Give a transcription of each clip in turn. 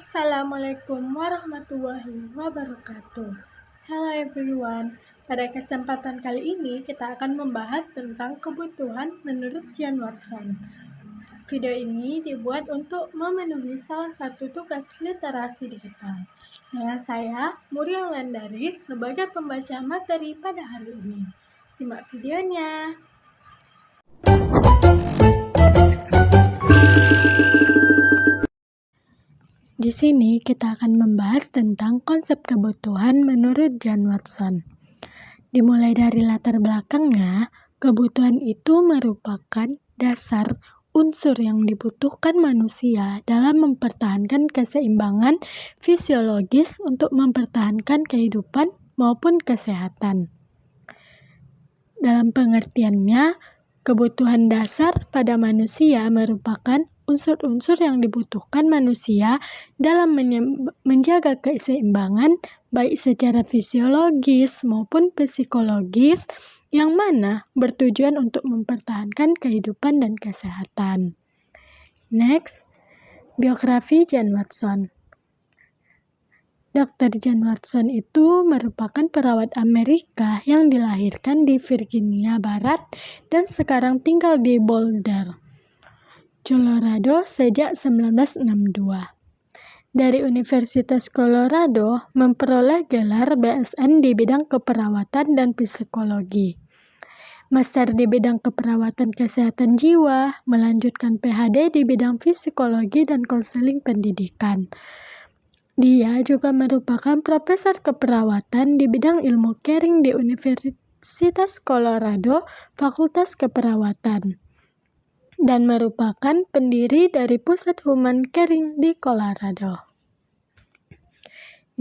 Assalamualaikum warahmatullahi wabarakatuh. Hello everyone. Pada kesempatan kali ini kita akan membahas tentang kebutuhan menurut Jan Watson. Video ini dibuat untuk memenuhi salah satu tugas literasi digital. Dengan saya, Muriel Landari, sebagai pembaca materi pada hari ini. Simak videonya. Di sini kita akan membahas tentang konsep kebutuhan menurut Jan Watson. Dimulai dari latar belakangnya, kebutuhan itu merupakan dasar unsur yang dibutuhkan manusia dalam mempertahankan keseimbangan fisiologis untuk mempertahankan kehidupan maupun kesehatan. Dalam pengertiannya, kebutuhan dasar pada manusia merupakan unsur-unsur yang dibutuhkan manusia dalam menjaga keseimbangan baik secara fisiologis maupun psikologis yang mana bertujuan untuk mempertahankan kehidupan dan kesehatan. Next, biografi Jan Watson. Dr. Jan Watson itu merupakan perawat Amerika yang dilahirkan di Virginia Barat dan sekarang tinggal di Boulder, Colorado sejak 1962. Dari Universitas Colorado memperoleh gelar BSN di bidang keperawatan dan psikologi. Master di bidang keperawatan kesehatan jiwa, melanjutkan PhD di bidang psikologi dan konseling pendidikan. Dia juga merupakan profesor keperawatan di bidang ilmu caring di Universitas Colorado, Fakultas Keperawatan, dan merupakan pendiri dari Pusat Human Caring di Colorado.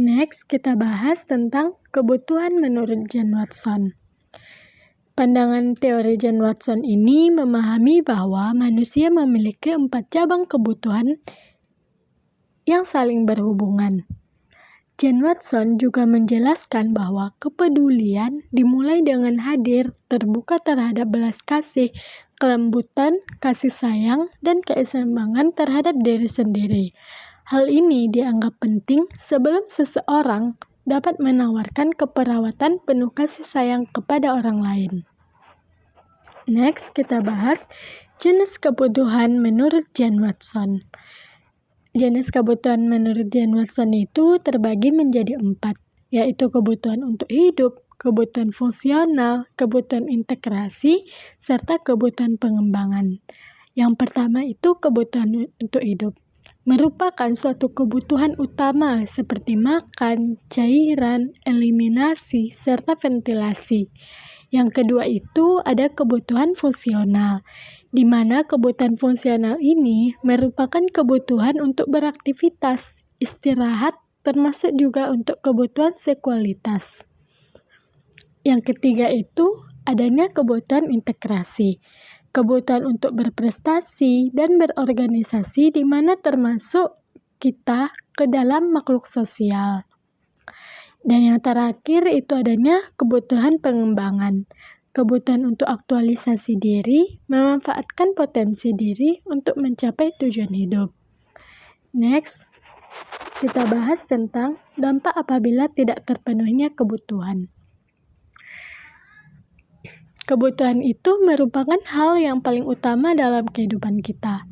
Next, kita bahas tentang kebutuhan menurut Jan Watson. Pandangan teori Jan Watson ini memahami bahwa manusia memiliki 4 cabang kebutuhan yang saling berhubungan. Jan Watson juga menjelaskan bahwa kepedulian dimulai dengan hadir, terbuka terhadap belas kasih, kelembutan, kasih sayang, dan keseimbangan terhadap diri sendiri. Hal ini dianggap penting sebelum seseorang dapat menawarkan keperawatan penuh kasih sayang kepada orang lain. Next, kita bahas jenis kebutuhan menurut Jan Watson. Jenis kebutuhan menurut Jan Watson itu terbagi menjadi 4, yaitu kebutuhan untuk hidup, kebutuhan fungsional, kebutuhan integrasi, serta kebutuhan pengembangan. Yang pertama itu kebutuhan untuk hidup. Merupakan suatu kebutuhan utama seperti makan, cairan, eliminasi, serta ventilasi. Yang kedua itu ada kebutuhan fungsional, di mana kebutuhan fungsional ini merupakan kebutuhan untuk beraktivitas, istirahat, termasuk juga untuk kebutuhan seksualitas. Yang ketiga itu adanya kebutuhan integrasi, kebutuhan untuk berprestasi dan berorganisasi, di mana termasuk kita ke dalam makhluk sosial. Dan yang terakhir itu adanya kebutuhan pengembangan, kebutuhan untuk aktualisasi diri, memanfaatkan potensi diri untuk mencapai tujuan hidup. Next, kita bahas tentang dampak apabila tidak terpenuhinya kebutuhan. Kebutuhan itu merupakan hal yang paling utama dalam kehidupan kita.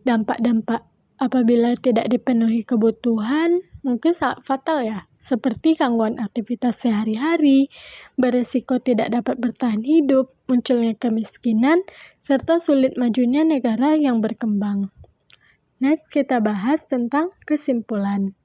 Dampak-dampak apabila tidak dipenuhi kebutuhan mungkin sangat fatal ya, seperti gangguan aktivitas sehari-hari, beresiko tidak dapat bertahan hidup, munculnya kemiskinan, serta sulit majunya negara yang berkembang. Next, kita bahas tentang kesimpulan.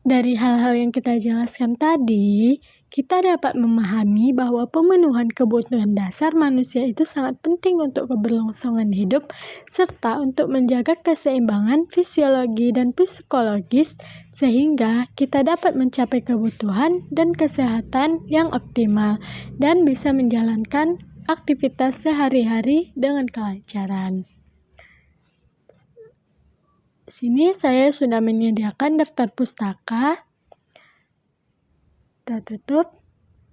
Dari hal-hal yang kita jelaskan tadi, kita dapat memahami bahwa pemenuhan kebutuhan dasar manusia itu sangat penting untuk keberlangsungan hidup, serta untuk menjaga keseimbangan fisiologi dan psikologis, sehingga kita dapat mencapai kebutuhan dan kesehatan yang optimal, dan bisa menjalankan aktivitas sehari-hari dengan kelancaran. Sini saya sudah menyediakan daftar pustaka. Kita tutup.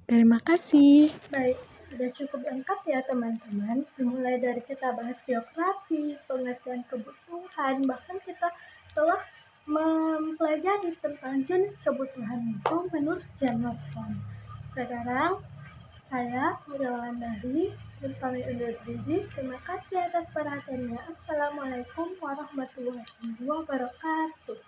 Terima kasih. Baik, sudah cukup lengkap ya teman-teman. Dimulai dari kita bahas biografi, pengertian kebutuhan, bahkan kita telah mempelajari tentang jenis kebutuhan itu menurut John Watson. Sekarang saya Muriel dari pamit undur diri. Terima kasih atas perhatiannya. Assalamualaikum warahmatullahi wabarakatuh.